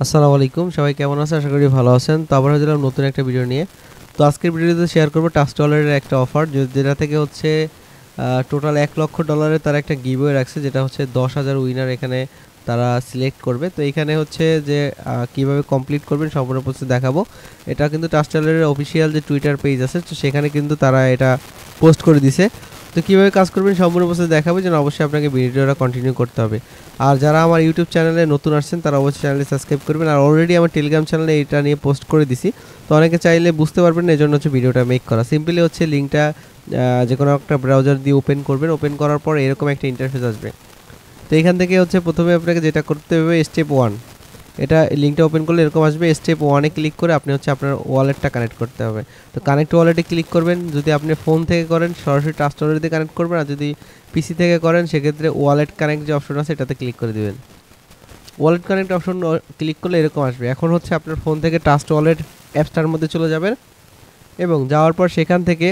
আসসালামু আলাইকুম, সবাই কেমন আছেন? আশা করি ভালো আছেন। তো আবার হলাম নতুন একটা ভিডিও নিয়ে। তো আজকের ভিডিওতে শেয়ার করব ট্রাস্ট ওয়ালেটের একটা অফার, যেটা থেকে হচ্ছে টোটাল $1,00,000 তারা একটা গিভওয়ে রাখছে, যেটা হচ্ছে 10,000 উইনার এখানে তারা সিলেক্ট করবে। তো এখানে হচ্ছে যে কিভাবে কমপ্লিট করবেন সম্পূর্ণ প্রসেস দেখাবো। এটা কিন্তু ট্রাস্ট ওয়ালেটের অফিসিয়াল যে টুইটার পেজ আছে, তো সেখানে কিন্তু তারা এটা পোস্ট করে দিছে। তো কীভাবে কাজ করবেন সম্পূর্ণ প্রসেস দেখাবো, যেন অবশ্যই আপনাকে ভিডিওটা কন্টিনিউ করতে হবে। আর যারা আমার ইউটিউব চ্যানেলে নতুন আসছেন তারা অবশ্যই চ্যানেলটি সাবস্ক্রাইব করবেন। আর অলরেডি আমার টেলিগ্রাম চ্যানেলে এটা নিয়ে পোস্ট করে দিছি, তো অনেকে চাইলে বুঝতে পারবেন না, এজন্য হচ্ছে ভিডিওটা মেক করা। সিম্পলি হচ্ছে লিঙ্কটা যে কোনো একটা ব্রাউজার দিয়ে ওপেন করবেন। ওপেন করার পর এরকম একটা ইন্টারফেস আসবে। তো এখান থেকে হচ্ছে প্রথমে আপনাকে যেটা করতে হবে স্টেপ 1, এটা লিঙ্কটা ওপেন করলে এরকম আসবে। স্টেপ 1-এ ক্লিক করে আপনি হচ্ছে আপনার ওয়ালেটটা কানেক্ট করতে হবে। তো কানেক্ট ওয়ালেটে ক্লিক করবেন। যদি আপনি ফোন থেকে করেন সরাসরি ট্রাস্ট ওয়ালেট দিয়ে কানেক্ট করবেন, আর যদি পিসি থেকে করেন সেক্ষেত্রে ওয়ালেট কানেক্ট যে অপশন আছে এটাতে ক্লিক করে দিবেন। ওয়ালেট কানেক্ট অপশন ক্লিক করলে এরকম আসবে। এখন হচ্ছে আপনার ফোন থেকে ট্রাস্ট ওয়ালেট অ্যাপসটার মধ্যে চলে যাবেন, এবং যাওয়ার পর সেখান থেকে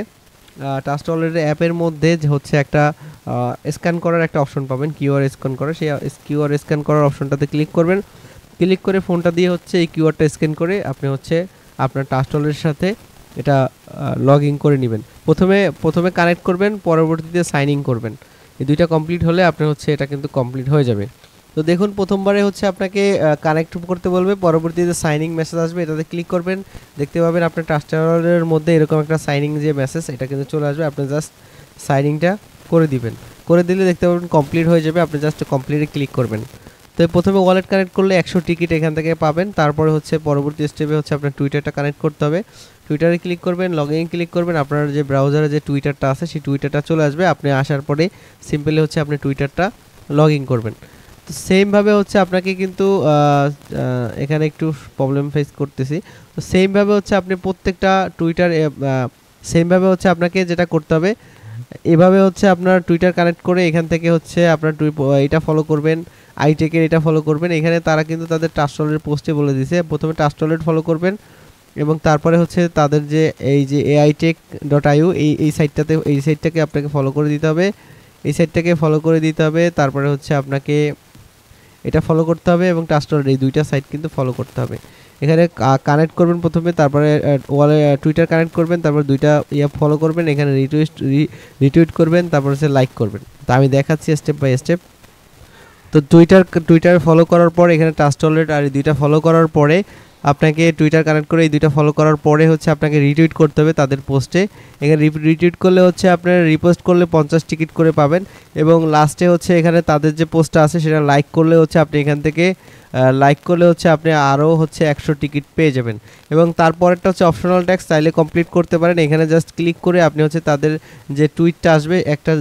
ট্রাস্ট ওয়ালেটের অ্যাপের মধ্যে হচ্ছে একটা স্ক্যান করার একটা অপশন পাবেন, কিউআর স্ক্যান করা। সেই কিউআর স্ক্যান করার অপশনটাতে ক্লিক করবেন। ক্লিক করে ফোনটা দিয়ে হচ্ছে এই কিউআরটা স্ক্যান করে আপনি হচ্ছে আপনার ট্রাস্ট ওয়ালেটের সাথে এটা লগ ইন করে নেবেন। প্রথমে কানেক্ট করবেন, পরবর্তীতে সাইন ইন করবেন। এই দুইটা কমপ্লিট হলে আপনার হচ্ছে এটা কিন্তু কমপ্লিট হয়ে যাবে। তো দেখুন, প্রথমবারে হচ্ছে আপনাকে কানেক্ট করতে বলবে, পরবর্তীতে সাইনিং মেসেজ আসবে, এটাতে ক্লিক করবেন। দেখতে পাবেন আপনার ট্রাস্ট ওয়ালেটের মধ্যে এরকম একটা সাইনিং যে মেসেজ, এটা কিন্তু চলে আসবে। আপনি জাস্ট সাইনিংটা করে দিবেন। করে দিলে দেখতে পাবেন কমপ্লিট হয়ে যাবে। আপনি জাস্ট কমপ্লিটে ক্লিক করবেন। তো প্রথমে ওয়ালেট কানেক্ট করলে 100 টিকিট এখান থেকে পাবেন। তারপরে হচ্ছে পরবর্তী স্টেপে হচ্ছে আপনার টুইটারটা কানেক্ট করতে হবে। টুইটারে ক্লিক করবেন, লগ ইন ক্লিক করবেন। আপনার যে ব্রাউজারে যে টুইটারটা আছে সেই টুইটারটা চলে আসবে। আপনি আসার পরে সিম্পলি হচ্ছে আপনি টুইটারটা লগ ইন করবেন। তো সেমভাবে হচ্ছে আপনাকে কিন্তু এখানে একটু প্রবলেম ফেস করতেছি। তো সেমভাবে হচ্ছে আপনি প্রত্যেকটা টুইটার সেমভাবে হচ্ছে আপনাকে যেটা করতে হবে, এভাবে হচ্ছে আপনার টুইটার কানেক্ট করে এখান থেকে হচ্ছে আপনার এটা ফলো করবেন, আইটেকের এটা ফলো করবেন। এখানে তারা কিন্তু তাদের ট্রাস্ট ওয়ালেটের পোস্টে বলে দিয়েছে প্রথমে ট্রাস্ট ওয়ালেট ফলো করবেন, এবং তারপরে হচ্ছে তাদের যে এই যে aitech.io এই সাইটটাকে আপনাকে ফলো করে দিতে হবে। এই সাইটটাকে ফলো করে দিতে হবে। তারপরে হচ্ছে আপনাকে এটা ফলো করতে হবে, এবং ট্রাস্ট ওয়ালেট এই দুইটা সাইট কিন্তু ফলো করতে হবে। এখানে কানেক্ট করবেন প্রথমে, তারপরে টুইটার কানেক্ট করবেন, তারপর দুইটা ফলো করবেন। এখানে রিটুইট করবেন, তারপর হচ্ছে লাইক করবেন। তো আমি দেখাচ্ছি স্টেপ বাই স্টেপ। তো টুইটার ফলো করার পর এখানে ট্রাস্ট ওয়ালেট আর এই দুইটা ফলো করার পরে আপনাকে টুইটার কানেক্ট করে এই দুইটা ফলো করার পরে হচ্ছে আপনাকে রিটুইট করতে হবে তাদের পোস্টে। এখানে রিটুইট করলে হচ্ছে আপনার রিপোস্ট করলে 50 টিকিট করে পাবেন, এবং লাস্টে হচ্ছে এখানে তাদের যে পোস্টটা আছে সেটা লাইক করলে হচ্ছে আপনি এখান থেকে আপনি আরও হচ্ছে 100 টিকিট পেয়ে যাবেন। এবং তারপরেরটা হচ্ছে অপশনাল ট্যাক্স, চাইলে কমপ্লিট করতে পারেন। এখানে জাস্ট ক্লিক করে আপনি হচ্ছে তাদের যে টুইটটা আসবে,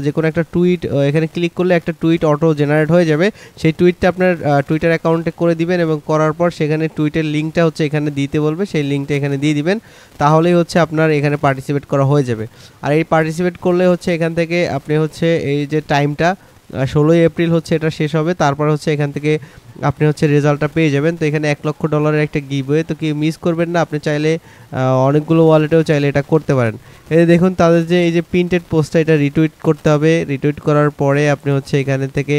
যে কোনো একটা টুইট এখানে ক্লিক করলে একটা টুইট অটো জেনারেট হয়ে যাবে। সেই টুইটটা আপনার টুইটার অ্যাকাউন্টে করে দিবেন, এবং করার পর সেখানে টুইটের লিঙ্কটা হচ্ছে এখানে দিতে বলবে, সেই লিঙ্কটা এখানে দিয়ে দিবেন। তাহলেই হচ্ছে আপনার এখানে পার্টিসিপেট করা হয়ে যাবে। আর এই পার্টিসিপেট করলে হচ্ছে এখান থেকে আপনি হচ্ছে এই যে টাইমটা 16 এপ্রিল হচ্ছে এটা শেষ হবে। তারপর হচ্ছে এখান থেকে আপনি হচ্ছে রেজাল্টটা পেয়ে যাবেন। তো এখানে $1,00,000 একটা গিভওয়ে, তো কি মিস করবেন না। আপনি চাইলে অনেকগুলো ওয়ালেটেও চাইলে এটা করতে পারেন। এই দেখুন তাদের যে এই যে প্রিন্টেড পোস্টটা, এটা রিটুইট করতে হবে। রিটুইট করার পরে আপনি হচ্ছে এখানে থেকে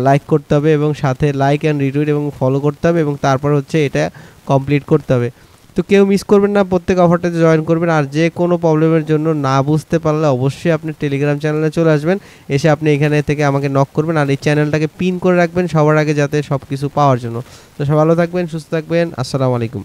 লাইক করতে হবে, এবং সাথে লাইক অ্যান্ড রিটুইট এবং ফলো করতে হবে, এবং তারপর হচ্ছে এটা কমপ্লিট করতে হবে। তো কেউ মিস করবেন না, প্রত্যেক অফারটাতে জয়েন করবেন। আর যে কোনো প্রবলেমের জন্য না বুঝতে পারলে অবশ্যই আপনি টেলিগ্রাম চ্যানেলে চলে আসবেন, এসে আপনি এখানে থেকে আমাকে নক করবেন। আর এই চ্যানেলটাকে পিন করে রাখবেন সবার আগে, যাতে সব কিছু পাওয়ার জন্য। তো সব ভালো থাকবেন, সুস্থ থাকবেন। আসসালামু আলাইকুম।